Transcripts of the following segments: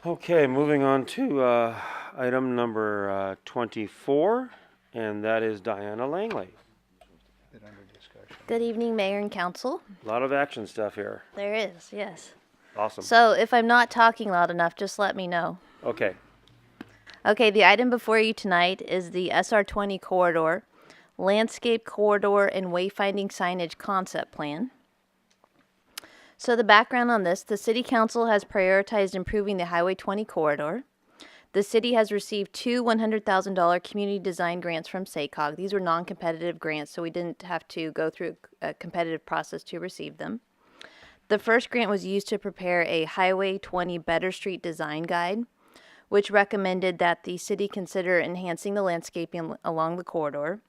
Okay, moving on to item number 24, and that is Diana Langley. Good evening, Mayor and Council. A lot of action stuff here. There is, yes. Awesome. So if I'm not talking loud enough, just let me know. Okay. Okay, the item before you tonight is the SR20 corridor, landscape corridor and wayfinding signage concept plan. So the background on this, the City Council has prioritized improving the Highway 20 corridor. The city has received two $100,000 community design grants from SACOG. These were non-competitive grants, so we didn't have to go through a competitive process to receive them. The first grant was used to prepare a Highway 20 Better Street Design Guide, which recommended that the city consider enhancing the landscaping along the corridor,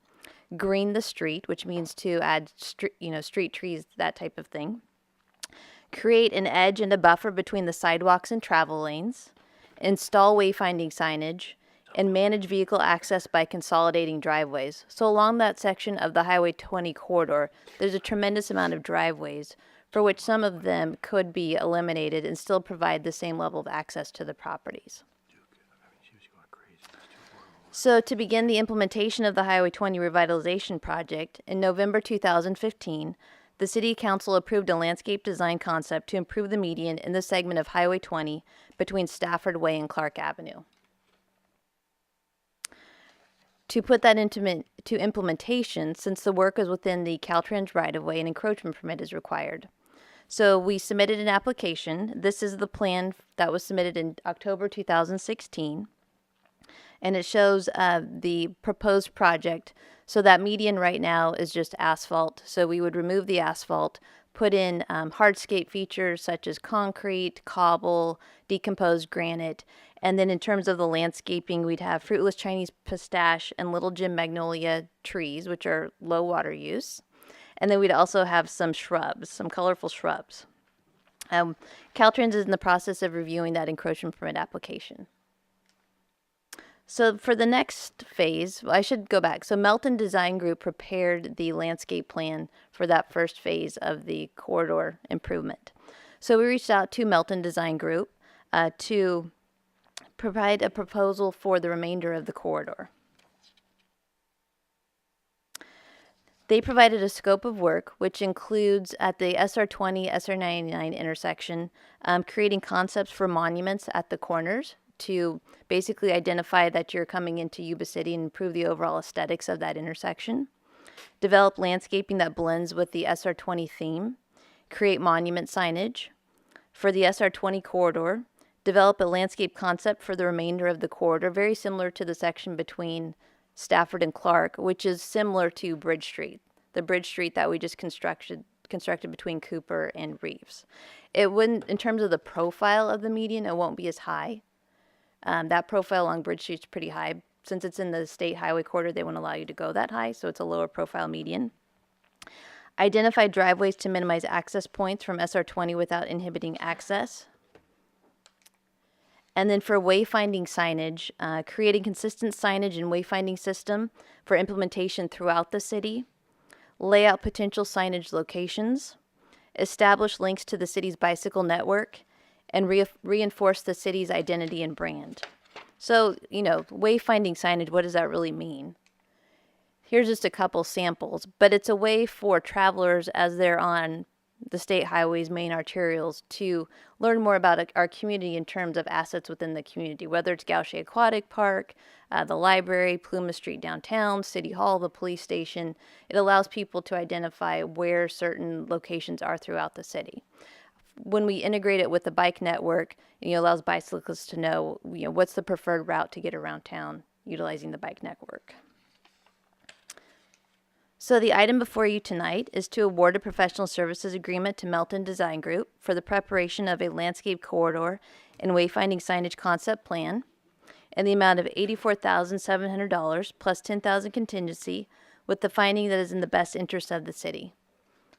green the street, which means to add street trees, that type of thing, create an edge and a buffer between the sidewalks and travel lanes, install wayfinding signage, and manage vehicle access by consolidating driveways. So along that section of the Highway 20 corridor, there's a tremendous amount of driveways for which some of them could be eliminated and still provide the same level of access to the properties. So to begin the implementation of the Highway 20 revitalization project, in November 2015, the City Council approved a landscape design concept to improve the median in the segment of Highway 20 between Stafford Way and Clark Avenue. To put that into implementation, since the work is within the Caltrans right-of-way, an encroachment permit is required. So we submitted an application. This is the plan that was submitted in October 2016. And it shows the proposed project. So that median right now is just asphalt. So we would remove the asphalt, put in hardscape features such as concrete, cobble, decomposed granite. And then in terms of the landscaping, we'd have fruitless Chinese pistache and little Jim magnolia trees, which are low water use. And then we'd also have some shrubs, some colorful shrubs. Caltrans is in the process of reviewing that encroachment permit application. So for the next phase, I should go back. So Melton Design Group prepared the landscape plan for that first phase of the corridor improvement. So we reached out to Melton Design Group to provide a proposal for the remainder of the corridor. They provided a scope of work, which includes at the SR20, SR99 intersection, creating concepts for monuments at the corners to basically identify that you're coming into Yuba City and improve the overall aesthetics of that intersection. Develop landscaping that blends with the SR20 theme. Create monument signage. For the SR20 corridor, develop a landscape concept for the remainder of the corridor, very similar to the section between Stafford and Clark, which is similar to Bridge Street, the Bridge Street that we just constructed between Cooper and Reeves. It wouldn't, in terms of the profile of the median, it won't be as high. That profile along Bridge Street is pretty high. Since it's in the state highway corridor, they won't allow you to go that high, so it's a lower profile median. Identify driveways to minimize access points from SR20 without inhibiting access. And then for wayfinding signage, creating consistent signage and wayfinding system for implementation throughout the city. Lay out potential signage locations. Establish links to the city's bicycle network. And reinforce the city's identity and brand. So, wayfinding signage, what does that really mean? Here's just a couple samples, but it's a way for travelers as they're on the state highways, main arterials, to learn more about our community in terms of assets within the community, whether it's Gaucher Aquatic Park, the library, Pluma Street downtown, City Hall, the police station. It allows people to identify where certain locations are throughout the city. When we integrate it with the bike network, it allows bicyclists to know, what's the preferred route to get around town utilizing the bike network. So the item before you tonight is to award a professional services agreement to Melton Design Group for the preparation of a landscape corridor and wayfinding signage concept plan in the amount of $84,700 plus $10,000 contingency, with the finding that is in the best interest of the city.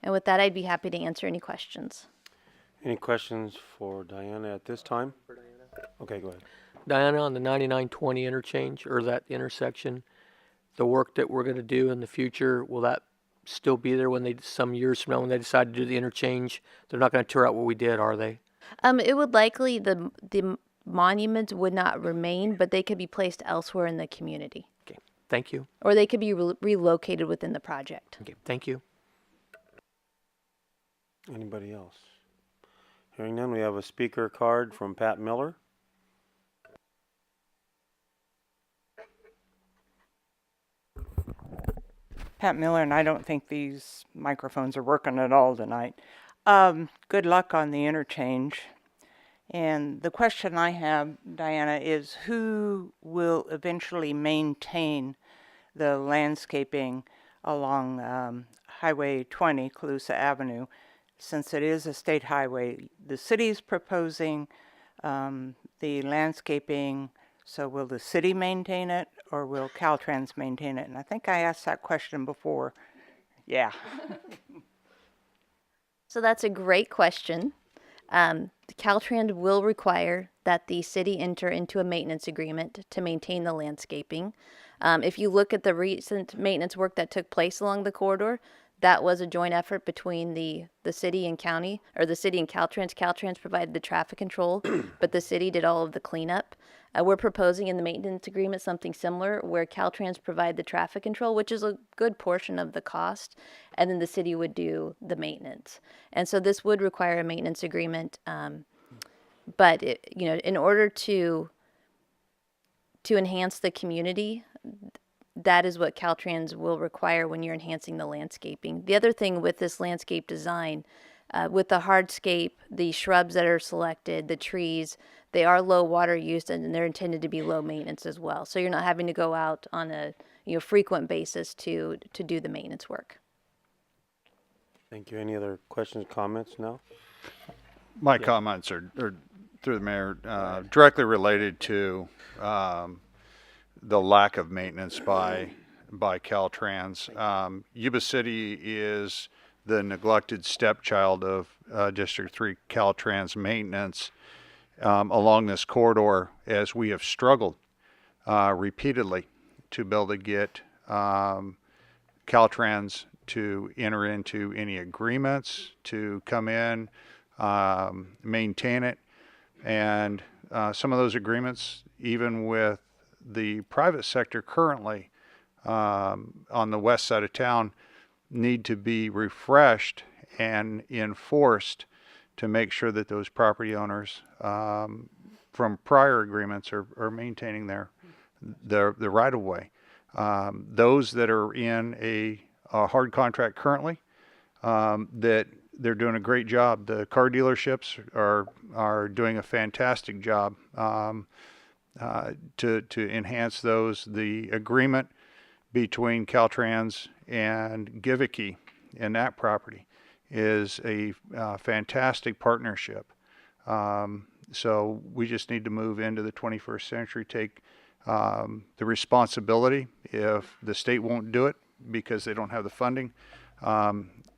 And with that, I'd be happy to answer any questions. Any questions for Diana at this time? Okay, go ahead. Diana, on the 9920 interchange, or that intersection, the work that we're going to do in the future, will that still be there when some years from now, when they decide to do the interchange? They're not going to tear out what we did, are they? It would likely, the monuments would not remain, but they could be placed elsewhere in the community, Okay, thank you. or they could be relocated within the project. Okay, thank you. Anybody else? Hearing none, we have a speaker card from Pat Miller. Pat Miller, and I don't think these microphones are working at all tonight. Good luck on the interchange. And the question I have, Diana, is who will eventually maintain the landscaping along Highway 20, Calusa Avenue, since it is a state highway? The city's proposing the landscaping, so will the city maintain it or will Caltrans maintain it? And I think I asked that question before. Yeah. So that's a great question. Caltrans will require that the city enter into a maintenance agreement to maintain the landscaping. If you look at the recent maintenance work that took place along the corridor, that was a joint effort between the city and county, or the city and Caltrans. Caltrans provided the traffic control, but the city did all of the cleanup. We're proposing in the maintenance agreement something similar, where Caltrans provide the traffic control, which is a good portion of the cost, and then the city would do the maintenance. And so this would require a maintenance agreement, but in order to enhance the community, that is what Caltrans will require when you're enhancing the landscaping. The other thing with this landscape design, with the hardscape, the shrubs that are selected, the trees, they are low water use and they're intended to be low maintenance as well. So you're not having to go out on a frequent basis to do the maintenance work. Thank you. Any other questions, comments now? My comments are through the mayor, directly related to the lack of maintenance by Caltrans. Yuba City is the neglected stepchild of District 3 Caltrans maintenance along this corridor, as we have struggled repeatedly to be able to get Caltrans to enter into any agreements to come in, maintain it. And some of those agreements, even with the private sector currently on the west side of town, need to be refreshed and enforced to make sure that those property owners from prior agreements are maintaining the right of way. Those that are in a hard contract currently, that they're doing a great job. The car dealerships are doing a fantastic job to enhance those. The agreement between Caltrans and Givicki in that property is a fantastic partnership. So we just need to move into the 21st century, take the responsibility. If the state won't do it because they don't have the funding,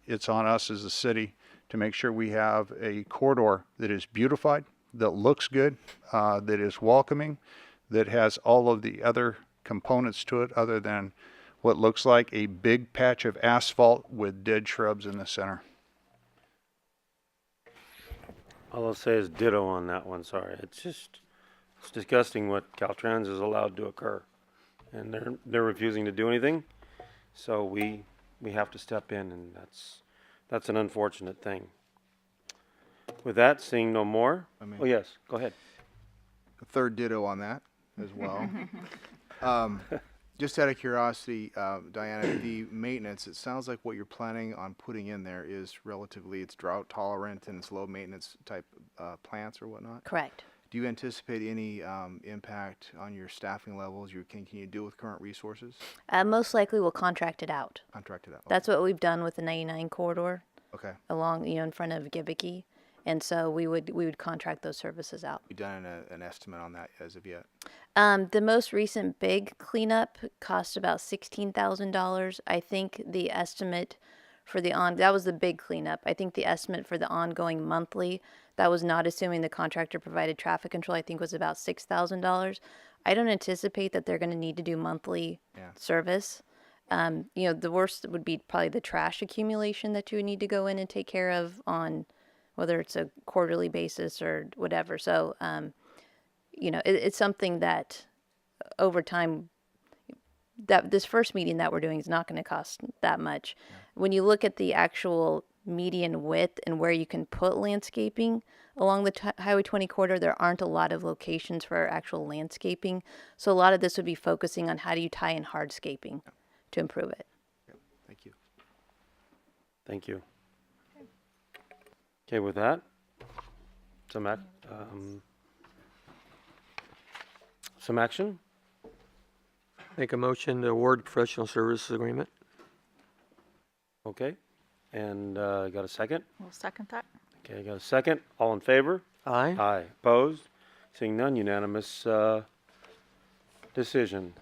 it's on us as a city to make sure we have a corridor that is beautified, that looks good, that is welcoming, that has all of the other components to it other than what looks like a big patch of asphalt with dead shrubs in the center. All I'll say is ditto on that one. Sorry. It's disgusting what Caltrans is allowed to occur. And they're refusing to do anything. So we have to step in, and that's an unfortunate thing. With that, seeing no more. Oh yes, go ahead. A third ditto on that as well. Just out of curiosity, Diana, the maintenance, it sounds like what you're planning on putting in there is it's drought tolerant and it's low maintenance type plants or whatnot. Correct. Do you anticipate any impact on your staffing levels? Can you do with current resources? Most likely we'll contract it out. Contract it out. That's what we've done with the 99 corridor Okay. along, in front of Givicki. And so we would contract those services out. You done an estimate on that as of yet? The most recent big cleanup cost about $16,000. I think the estimate for that was the big cleanup. I think the estimate for the ongoing monthly, that was not assuming the contractor provided traffic control, I think was about $6,000. I don't anticipate that they're going to need to do monthly service. The worst would be probably the trash accumulation that you would need to go in and take care of on whether it's a quarterly basis or whatever. So it's something that over time, that this first median that we're doing is not going to cost that much. When you look at the actual median width and where you can put landscaping along the Highway 20 corridor, there aren't a lot of locations for actual landscaping. So a lot of this would be focusing on how do you tie in hardscaping to improve it. Thank you. Thank you. Okay, with that, some action? Make a motion to award professional services agreement. Okay, and got a second? We'll second that. Okay, got a second. All in favor? Aye. Aye. Opposed? Seeing none, unanimous decision.